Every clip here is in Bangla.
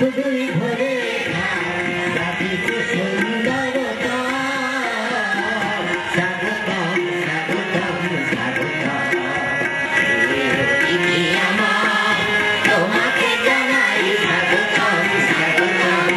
শুধুই ভরে দাবি সুন্দরতা স্বাগতম স্বাগতম স্বাগতম আমার তোমাকে জানাই স্বাগতম স্বাগতম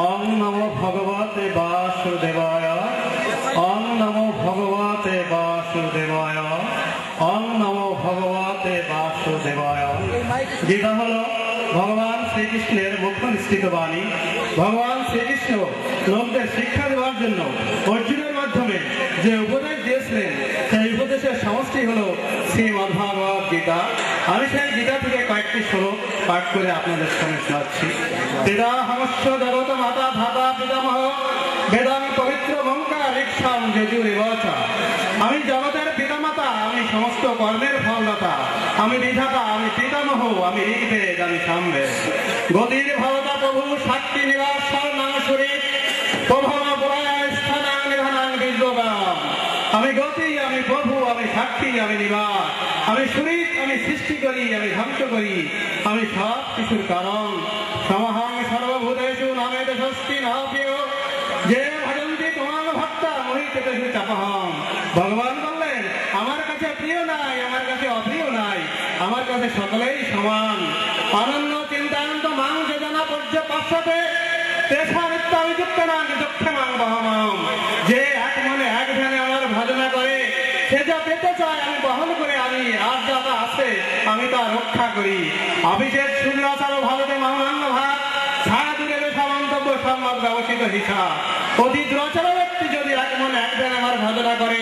ओम नमो भगवते वासुदेवाय ओम नमो भगवते वासुदेवाय ओम नमो भगवते वासुदेवाय गीता हलो भगवान श्रीकृष्णের মুখ্য নিষ্ঠিত বাণী। ভগবান শ্রীকৃষ্ণ লোকদের শিক্ষা দেওয়ার জন্য অর্জুনের মাধ্যমে যে উপদেশ দিয়েছিলেন সেই উপদেশের সমষ্টি হলো শ্রীমদ্ভাগবত গীতা। আমি সেই গীতা থেকে কয়েকটি শ্লোক পাঠ করে আপনাদের সামনে শোনাচ্ছি। পিতামহস্য জগত মাতা ধাতা পিতামহ বেদাং পবিত্র মঙ্কা রিক্ষাম যজুরিবচ। আমি জগতের পিতামাতা, আমি সমস্ত কর্মের ফলদাতা, আমি বিধাতা, আমি পিতামহ, আমি ঋগ্বেদ, আমি সামবেদ। গতির ভবতা প্রভু সাক্ষী নিবাস নামসুরি প্রভম পুরায় স্থানাং নিধানাং বিশ্বগাম। আমি গতি, আমি প্রভু, আমি সাক্ষী, আমি নিবাস, আমি সুরিত, আমি সৃষ্টি করি, আমি ধ্বংস করি, আমি সব কিছুর কারণ। সমহং সর্বভূতেষু নামে দেশস্তি নাপ্রিয় যে ভজন্তি তোমার ভক্তা মোহিতেষু চাপহং। ভগবান বললেন আমার কাছে প্রিয় নাই, আমার কাছে অপ্রিয় নাই, আমার কাছে সকলেই সমান। অনন্য চিন্তান্ত মাং যোজনা পর্যপাশ্বতে যে এক মনে এক ধ্যানে আমার ভজনা করে সে যা পেতে চায় আমি বহন করে আনি, আর যা আছে আমি তা রক্ষা করি। অভিষেক শূন্যতার ভারতে মহামান্য ভাত ছাড়া দূরে মন্তব্য সম্মত ব্যবস্থিত হিসাব। অতি দুরাচার ব্যক্তি যদি এক মনে এক ধ্যানে আমার ভজনা করে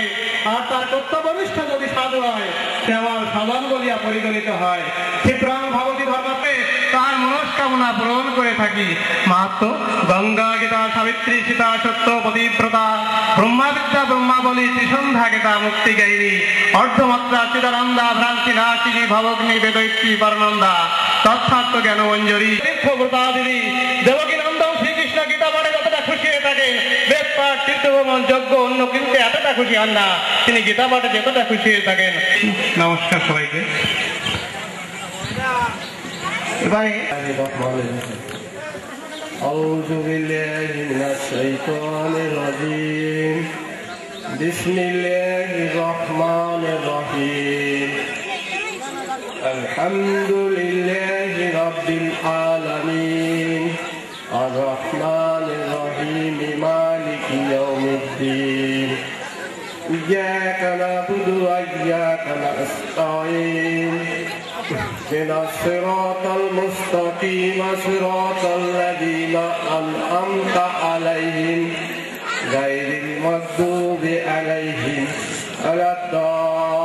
আর তার কর্তব্যনিষ্ঠ যদি সাধু হয় সে আমার সাধন বলিয়া পরিগণিত হয়। ক্ষিপ্রাং ভবতী ধর্মতে তার মনস্কামনা পূরণ করে থাকি। মাহাত্ম গঙ্গা গীতা সাবিত্রী সীতা সত্য পতিব্রতা ব্রহ্মাবিদ্যা ব্রহ্মাবলী ত্রিসন্ধ্যা গীতা মুক্তি গাইনী অর্ধমাত্রা চিদানন্দা ভ্রান্তি নাচিনী ভবগ্নি বেদৈত্রী পরনন্দা তৎসার্থ জ্ঞান মঞ্জুরি তীর্থব্রতা দিদি দেবকী নন্দন শ্রীকৃষ্ণ গীতা পাঠে যতটা খুশি হয়ে থাকেন বেদ পাঠ তীর্থভ্রমণ যজ্ঞ অন্য কিন্তু এতটা খুশি হন না, তিনি গীতা পাঠে যতটা খুশি হয়ে থাকেন। নমস্কার সবাইকে। أعوذ بالله من الشيطان الرجيم بسم الله الرحمن الرحيم الحمد لله رب العالمين الرحمن الرحيم مالك يوم الدين إياك نعبد وإياك نستعين اهدنا الصراط المستقيم صراط الذين أنعمت عليهم غير المغضوب عليهم ولا الضالين.